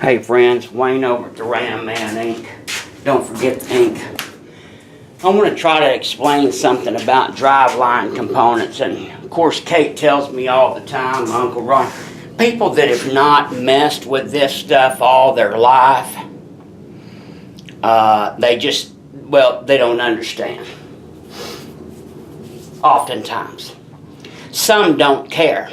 Hey friends, Wayne over at the Ram Man Inc. Don't forget the ink. I want to try to explain something about driveline components, and of course Kate tells me all the time, Uncle Ron, people that have not messed with this stuff all their life, they don't understand. Oftentimes. Some don't care.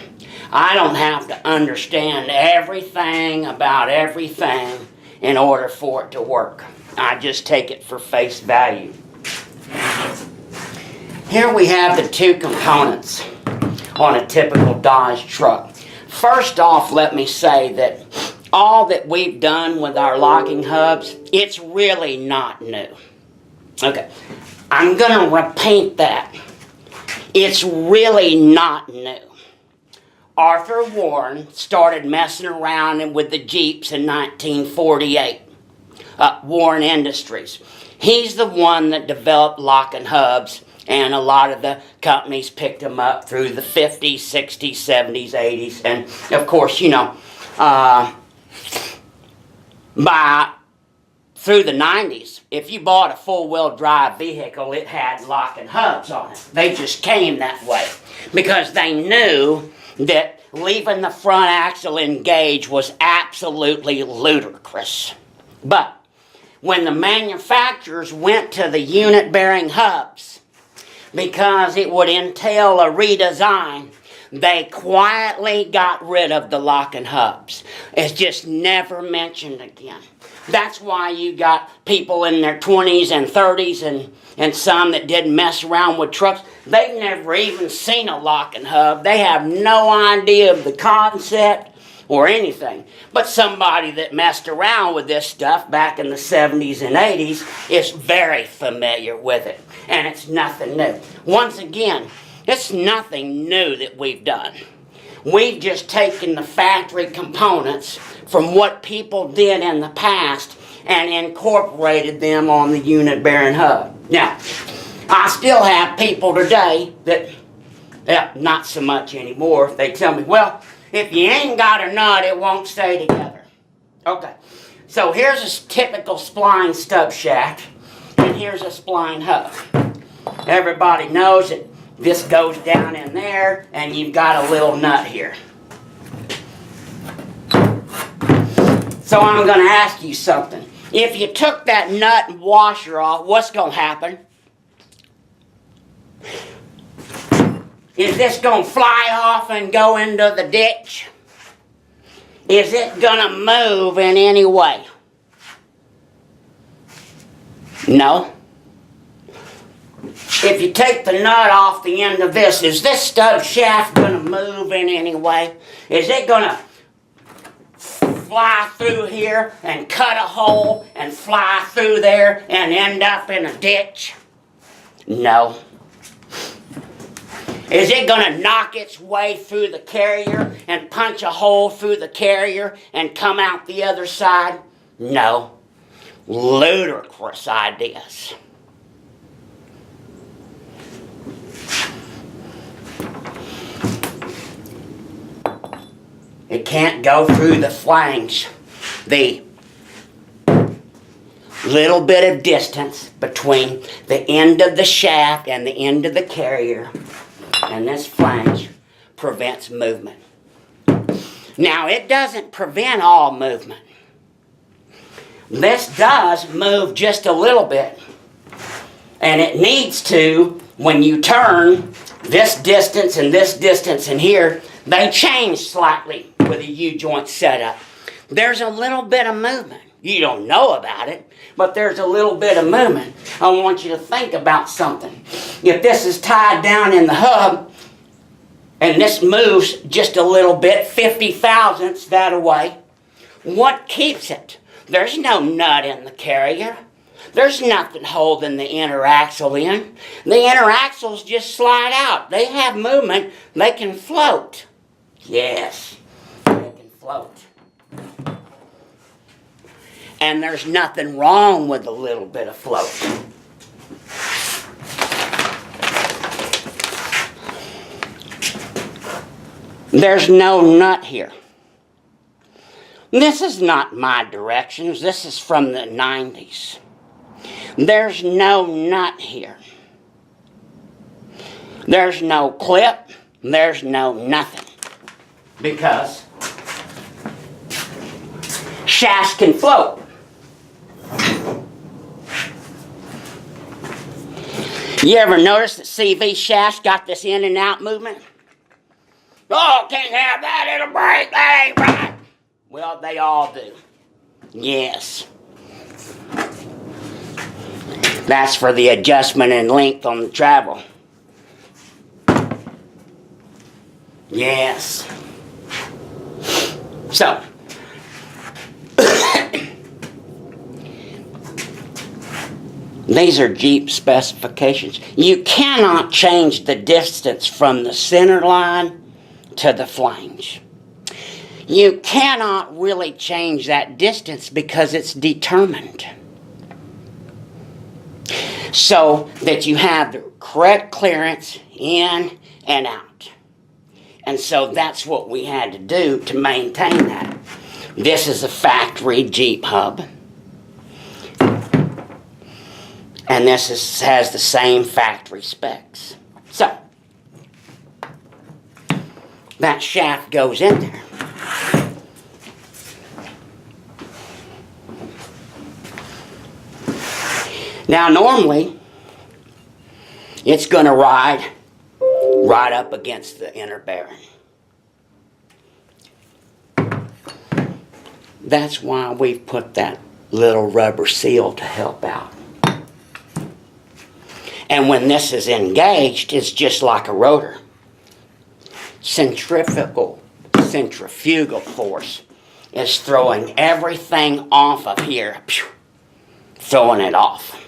I don't have to understand everything about everything in order for it to work. I just take it for face value. Here we have the two components on a typical Dodge truck. First off, let me say that all that we've done with our locking hubs, it's really not new. Okay, I'm going to repeat that. It's really not new. Arthur Warren started messing around with the Jeeps in 1948. Warren Industries. He's the one that developed locking hubs, and a lot of the companies picked them up through the 50s, 60s, 70s, 80s, and of course, through the 90s, if you bought a four-wheel drive vehicle, it had locking hubs on it. They just came that way because they knew that leaving the front axle engaged was absolutely ludicrous. But when the manufacturers went to the unit-bearing hubs, because it would entail a redesign, they quietly got rid of the locking hubs. It's just never mentioned again. That's why you got people in their 20s and 30s and some that didn't mess around with trucks. They've never even seen a locking hub. They have no idea of the concept or anything. But somebody that messed around with this stuff back in the 70s and 80s is very familiar with it. And it's nothing new. Once again, it's nothing new that we've done. We've just taken the factory components from what people did in the past and incorporated them on the unit-bearing hub. Now, I still have people today that, not so much anymore, they tell me, well, if you ain't got a nut, it won't stay together. Okay, so here's a typical spline stub shaft, and here's a spline hub. Everybody knows that this goes down in there, and you've got a little nut here. So I'm going to ask you something. If you took that nut and washer off, what's going to happen? Is this going to fly off and go into the ditch? Is it going to move in any way? No. If you take the nut off the end of this, is this stub shaft going to move in any way? Is it going to fly through here and cut a hole and fly through there and end up in a ditch? No. Is it going to knock its way through the carrier and punch a hole through the carrier and come out the other side? No. Ludicrous ideas. It can't go through the flange. The little bit of distance between the end of the shaft and the end of the carrier and this flange prevents movement. Now, it doesn't prevent all movement. This does move just a little bit. And it needs to, when you turn this distance and here, they change slightly with a U-joint setup. There's a little bit of movement. You don't know about it, but there's a little bit of movement. I want you to think about something. If this is tied down in the hub, and this moves just a little bit, 50 thousandths that away, what keeps it? There's no nut in the carrier. There's nothing holding the inner axle in. The inner axles just slide out. They have movement. They can float. Yes, they can float. And there's nothing wrong with a little bit of float. There's no nut here. This is not my directions. This is from the 90s. There's no nut here. There's no clip. There's no nothing. Because shafts can float. You ever notice that CV shafts got this in and out movement? Oh, can't have that, it'll break, that ain't right. Well, they all do. Yes. That's for the adjustment in length on the travel. Yes. So, these are Jeep specifications. You cannot change the distance from the center line to the flange. You cannot really change that distance because it's determined. So that you have the correct clearance in and out. And so that's what we had to do to maintain that. This is a factory Jeep hub. And this has the same factory specs. So, that shaft goes in there. Now normally, it's going to ride right up against the inner bearing. That's why we've put that little rubber seal to help out. And when this is engaged, it's just like a rotor. Centrifugal force is throwing everything off of here, throwing it off.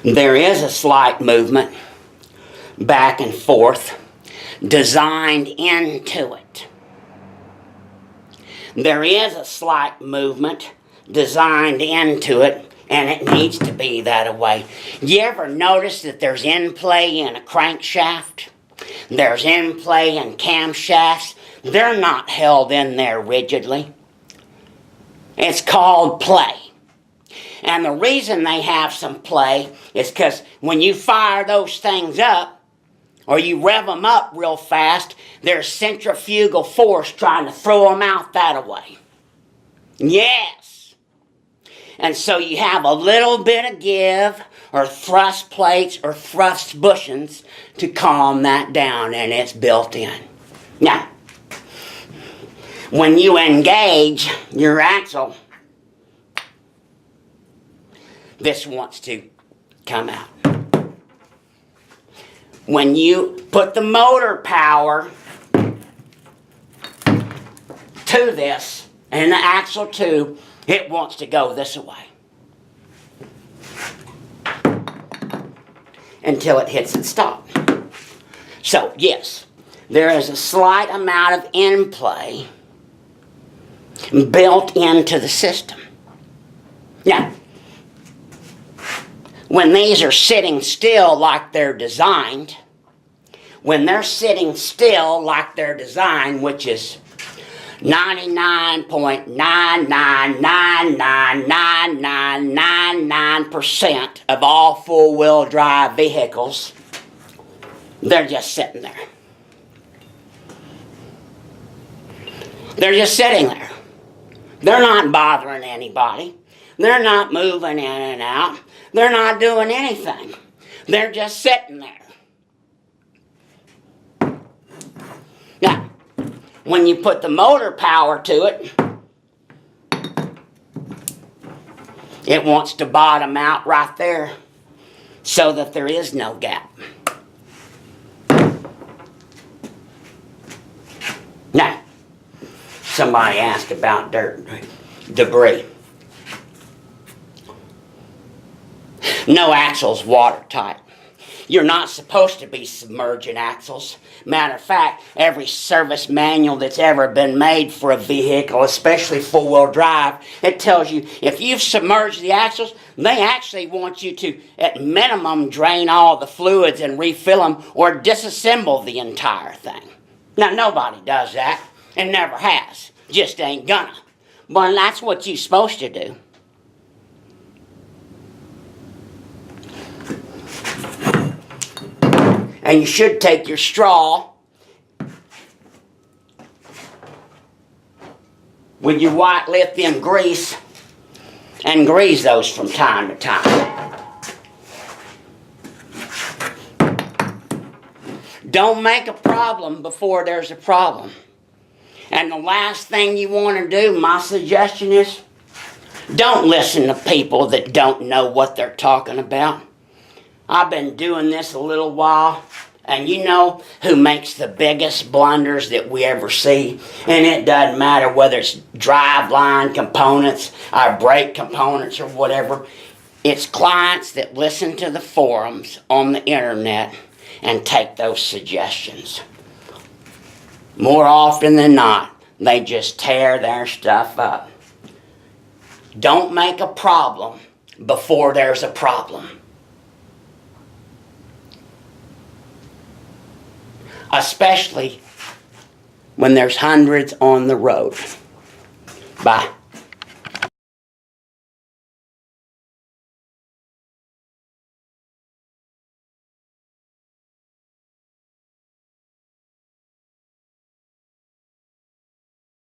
There is a slight movement back and forth designed into it. There is a slight movement designed into it, and it needs to be that way. You ever notice that there's end play in a crankshaft? There's end play in camshafts. They're not held in there rigidly. It's called play. And the reason they have some play is because when you fire those things up, or you rev them up real fast, there's centrifugal force trying to throw them out that way. Yes. And so you have a little bit of give, or thrust plates, or thrust bushings to calm that down, and it's built in. Now, when you engage your axle, this wants to come out. When you put the motor power to this, and the axle too, it wants to go this way. Until it hits and stop. So, yes, there is a slight amount of end play built into the system. Now, when these are sitting still like they're designed, which is 99.99999999% of all four-wheel drive vehicles, they're just sitting there. They're just sitting there. They're not bothering anybody. They're not moving in and out. They're not doing anything. They're just sitting there. Now, when you put the motor power to it, it wants to bottom out right there so that there is no gap. Now, somebody asked about debris. No axle's watertight. You're not supposed to be submerging axles. Matter of fact, every service manual that's ever been made for a vehicle, especially four-wheel drive, it tells you if you've submerged the axles, they actually want you to, at minimum, drain all the fluids and refill them or disassemble the entire thing. Now, nobody does that and never has. Just ain't gonna. But that's what you're supposed to do. And you should take your straw with your white lithium grease and grease those from time to time. Don't make a problem before there's a problem. And the last thing you want to do, my suggestion is, don't listen to people that don't know what they're talking about. I've been doing this a little while, and you know who makes the biggest blunders that we ever see? And it doesn't matter whether it's driveline components, or brake components, or whatever. It's clients that listen to the forums on the internet and take those suggestions. More often than not, they just tear their stuff up. Don't make a problem before there's a problem. Especially when there's hundreds on the road. Bye.